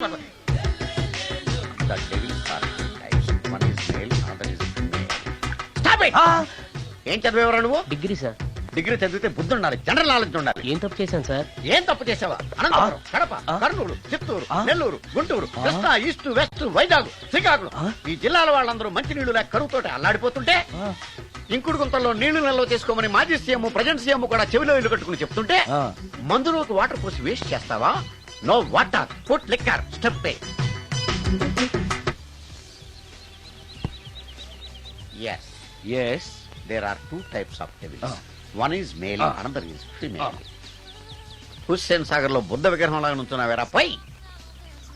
The devils are two types. One is male, another is female. Stop it! ఏం చదివేవరా నువ్వు? Degree sir. Degree చదివితే బుద్ధి ఉండాలి, general knowledge ఉండాలి. ఏం తప్పు చేశాను సార్? ఏం తప్పు చేసావా? అనంతపురం, కడప, కర్నూలు, చిత్తూరు, నెల్లూరు, గుంటూరు, కృష్ణా, ఈస్ట్, వెస్ట్, వైజాగ్, శ్రీకాకుళం ఈ జిల్లాల వాళ్ళందరూ మంచినీళ్లు లేక కరువుతోటి అల్లాడిపోతుంటే ఇంకుడు గుంతల్లో నీళ్లు నిల్వ చేసుకోమని మాజీ సీఎం ప్రజెంట్ సీఎం కూడా చెవిలో ఇల్లు కట్టుకుని చెప్తుంటే మందులోకి వాటర్ పోసి వేస్ట్ చేస్తావా? No water, put liquor, step A. Yes. Yes. There are two types of devils. One is male, another is female. Hussain Sagar లో బుద్ధ విగ్రహం లాగా నుంచున్నావేరా పై.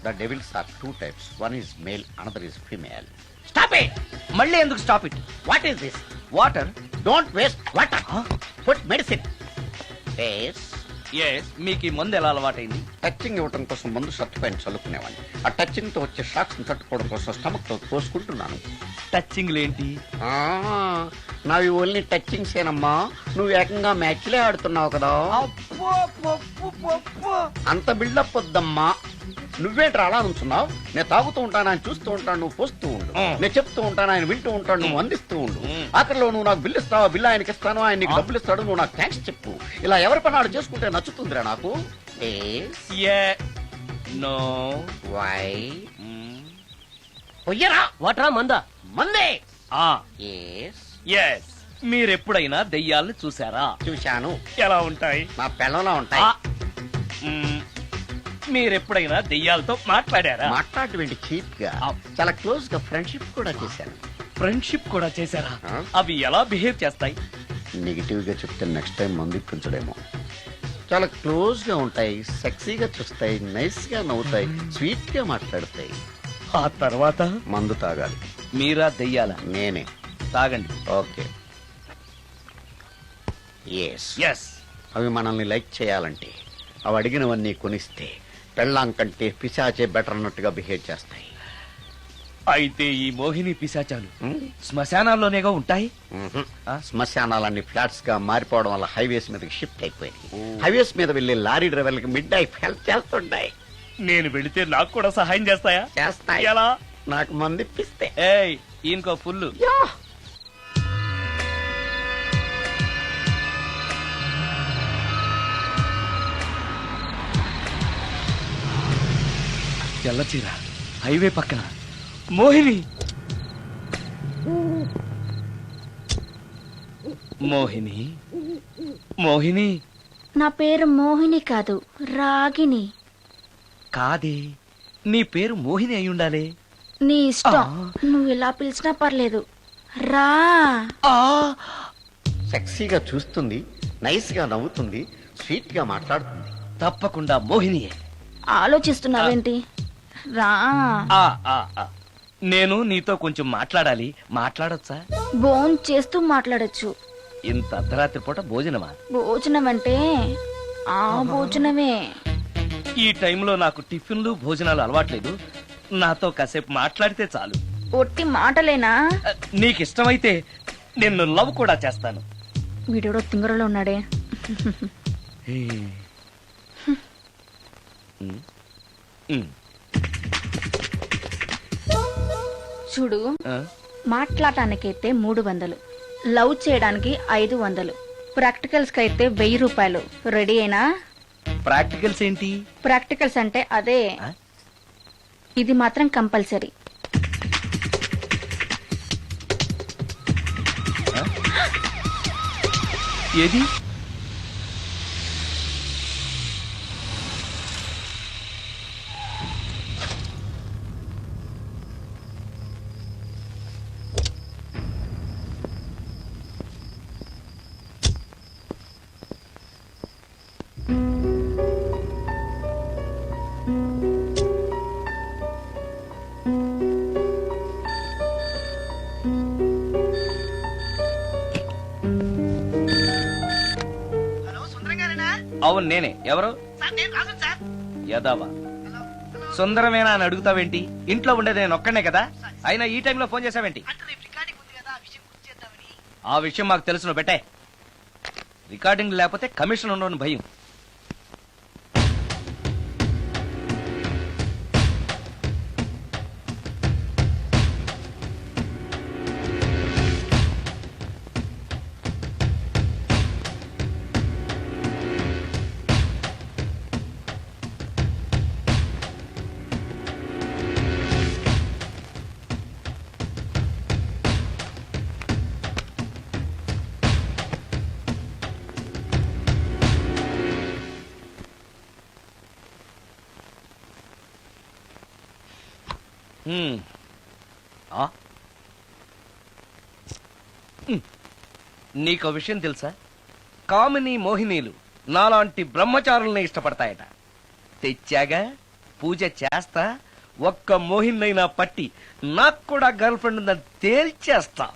The devils are two types. One is male, another is female. Stop it! మళ్ళీ ఎందుకు stop it? What is this? Water. Don't waste water. Put medicine. Yes. Yes, మీకు ఈ మందు ఎలా అలవాటైంది? టచింగ్ ఇవ్వడం కోసం ముందు షర్ట్ పైన చల్లుకునేవాడిని. ఆ టచింగ్ తో వచ్చే షాక్స్ ని తట్టుకోవడం కోసం స్టమక్ తో పోసుకుంటున్నాను. టచింగ్ లేంటి? నావి ఓన్లీ టచింగ్స్ ఏనమ్మా. నువ్వు ఏకంగా మ్యాచ్లే ఆడుతున్నావు కదా. అంత బిల్డప్ వద్దమ్మా. నువ్వేంట్రా అలా నుంచున్నావు? నేను తాగుతూ ఉంటాను, ఆయన చూస్తూ ఉంటాను, నువ్వు పోస్తూ ఉండు. నేను చెప్తూ ఉంటాను, ఆయన వింటూ ఉంటాడు, నువ్వు అందిస్తూ ఉండు. ఆఖరిలో నువ్వు నాకు బిల్లు ఇస్తావా, బిల్లు ఆయనకి ఇస్తాను, ఆయన నీకు డబ్బులు ఇస్తాడు, నువ్వు నాకు థ్యాంక్స్ చెప్పు. ఇలా ఎవరి పని ఆడు చేసుకుంటే నచ్చుతుందిరా నాకు. నో. వై? పొయ్యరా. వాటరా మందా? మందే. ఎస్. మీరెప్పుడైనా దెయ్యాల్ని చూసారా? చూశాను. ఎలా ఉంటాయి? మా పిల్లలా ఉంటాయి. మీరెప్పుడైనా దెయ్యాలతో మాట్లాడారా? మాట్లాడేంటి చీప్ గా, చాలా క్లోజ్ గా ఫ్రెండ్షిప్ కూడా చేశాను. ఫ్రెండ్షిప్ కూడా చేశారా? అవి ఎలా బిహేవ్ చేస్తాయి? నెగిటివ్ గా చెప్తే నెక్స్ట్ టైం మందు ఇప్పించడేమో. చాలా క్లోజ్ గా ఉంటాయి, సెక్సీగా చూస్తాయి, నైస్ గా నవ్వుతాయి, స్వీట్ గా మాట్లాడతాయి. ఆ తర్వాత మందు తాగాలి. మీరా దెయ్యాల? నేనే. తాగండి. ఓకే. ఎస్. అవి మనల్ని లైక్ చేయాలంటే అవి అడిగినవన్నీ కొనిస్తే పెళ్ళాం కంటే పిశాచే బెటర్ అన్నట్టుగా బిహేవ్ చేస్తాయి. అయితే ఈ మోహిని పిశాచాలు శ్మశానాల్లోనేగా ఉంటాయి? శ్మశానాలన్నీ ఫ్లాట్స్ గా మారిపోవడం వల్ల హైవేస్ మీదకి షిఫ్ట్ అయిపోయింది. హైవేస్ మీద వెళ్లి లారీ డ్రైవర్లకి మిడ్ నైట్ హెల్ప్ చేస్తుంటాయి. నేను వెళితే నాకు కూడా సహాయం చేస్తాయా? చేస్తాయి. ఎలా? నాకు మంది ఇప్పిస్తే. ఏయ్, ఈయనకో ఫుల్. తెల్లచీర, హైవే పక్కన మోహిని. మోహిని, మోహిని. నా పేరు మోహిని కాదు, రాగిని. కాదే, నీ పేరు మోహిని అయి ఉండాలి. నీ ఇష్టం, నువ్వు ఇలా పిలిచినా పర్లేదు. రా. సెక్సీగా చూస్తుంది, నైస్ గా నవ్వుతుంది, స్వీట్ గా మాట్లాడుతుంది. తప్పకుండా మోహినియే. ఆలోచిస్తున్నావేంటి? రా. నేను నీతో కొంచెం మాట్లాడాలి. మాట్లాడొచ్చా? భోజనం చేస్తూ మాట్లాడొచ్చు. ఇంత అర్ధరాత్రి పూట భోజనమా? భోజనం అంటే ఆ భోజనమే. ఈ టైంలో నాకు టిఫిన్లు భోజనాలు అలవాట్లేదు. నాతో కాసేపు మాట్లాడితే చాలు. ఒట్టి మాటలేనా? నీకిష్టమైతే నిన్ను లవ్ కూడా చేస్తాను. వీడెవడో తింగరలో ఉన్నాడే. చూడు, మాట్లాడటానికైతే 300, లవ్ చేయడానికి 500, ప్రాక్టికల్స్ కైతే 1000 రూపాయలు. రెడీ అయినా? ప్రాక్టికల్స్ ఏంటి? ప్రాక్టికల్స్ అంటే అదే. ఇది మాత్రం కంపల్సరీ. ఏది? అవును, నేనే. ఎవరు? యదావా. సుందరమేనా అని అడుగుతావేంటి? ఇంట్లో ఉండేది నేను ఒక్కనే కదా. అయినా ఈ టైంలో ఫోన్ చేసావేంటి? ఆ విషయం మాకు తెలుసు, పెట్టే. రికార్డింగ్ లేకపోతే కమిషన్ ఉండవని భయం. నీకో విషయం తెలుసా? కామిని మోహినీలు నాలాంటి బ్రహ్మచారుల్ని ఇష్టపడతాయట. తెచ్చాగా, పూజ చేస్తా, ఒక్క మోహినైనా పట్టి నాకు కూడా గర్ల్ ఫ్రెండ్ ఉందని తేల్చేస్తా.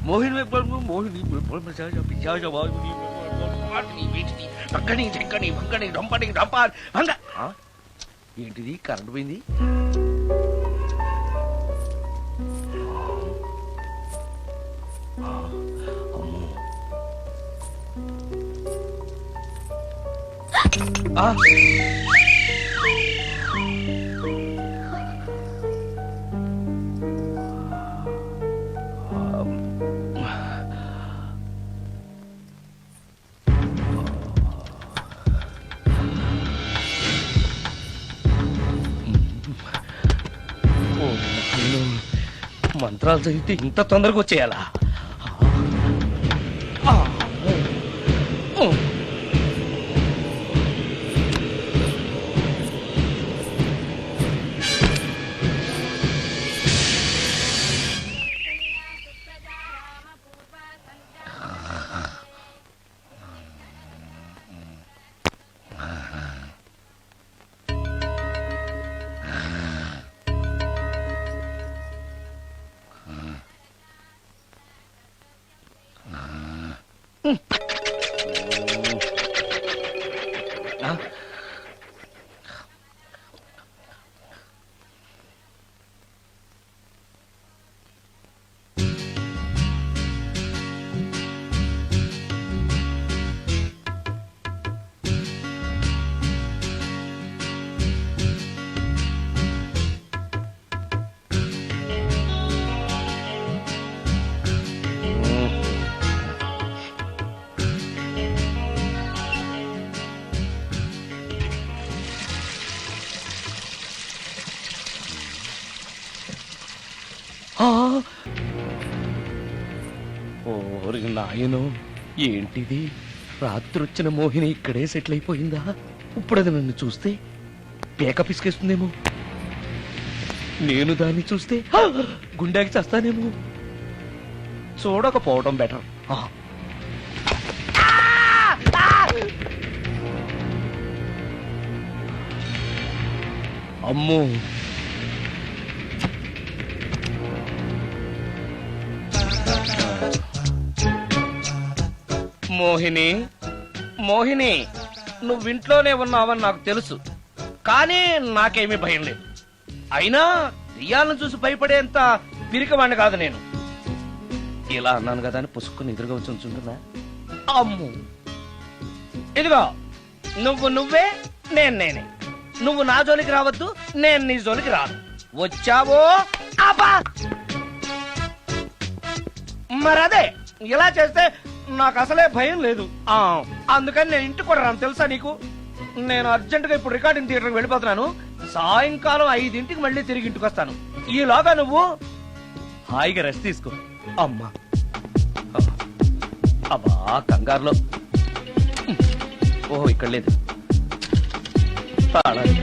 మోహిని మోహిని ఏంటిది? కరెంట్ పోయింది. మంత్రాలు చదివితే ఇంత తొందరగా వచ్చేయాలా? ఓరి నాయను, ఏంటిది? రాత్రి వచ్చిన మోహిని ఇక్కడే సెటిల్ అయిపోయిందా? ఇప్పుడు అది నన్ను చూస్తే పేక పిసికేస్తుందేమో. నేను దాన్ని చూస్తే గుండెకి చేస్తానేమో. చూడకపోవడం బెటర్. అమ్మో, మోహిని మోహిని, నువ్వింట్లోనే ఉన్నావని నాకు తెలుసు, కానీ నాకేమీ భయం లేదు. అయినా దెయ్యాలను చూసి భయపడేంత పిరికవాణ్ణి కాదు నేను. ఇలా అన్నాను కదా అని పుసుక్కుని ఎదురుగా వచ్చి ఉంచుంటున్నా. అమ్ము, ఇదిగో నువ్వే, నేనే. నువ్వు నా జోలికి రావద్దు, నేను నీ జోలికి రాను. వచ్చావో అబ్బా, మరదే ఇలా చేస్తే నాకు అసలే భయం లేదు. అందుకని నేను ఇంటికి కూడా రాను, తెలుసా నీకు? నేను అర్జెంటుగా ఇప్పుడు రికార్డింగ్ థియేటర్కి వెళ్ళిపోతున్నాను. సాయంకాలం 5 మళ్ళీ తిరిగి ఇంటికి వస్తాను. ఈలోగా నువ్వు హాయిగా రెస్ట్ తీసుకో. అమ్మా, అబ్బా కంగారులో. ఓహో, ఇక్కడ లేదు తాళాలు.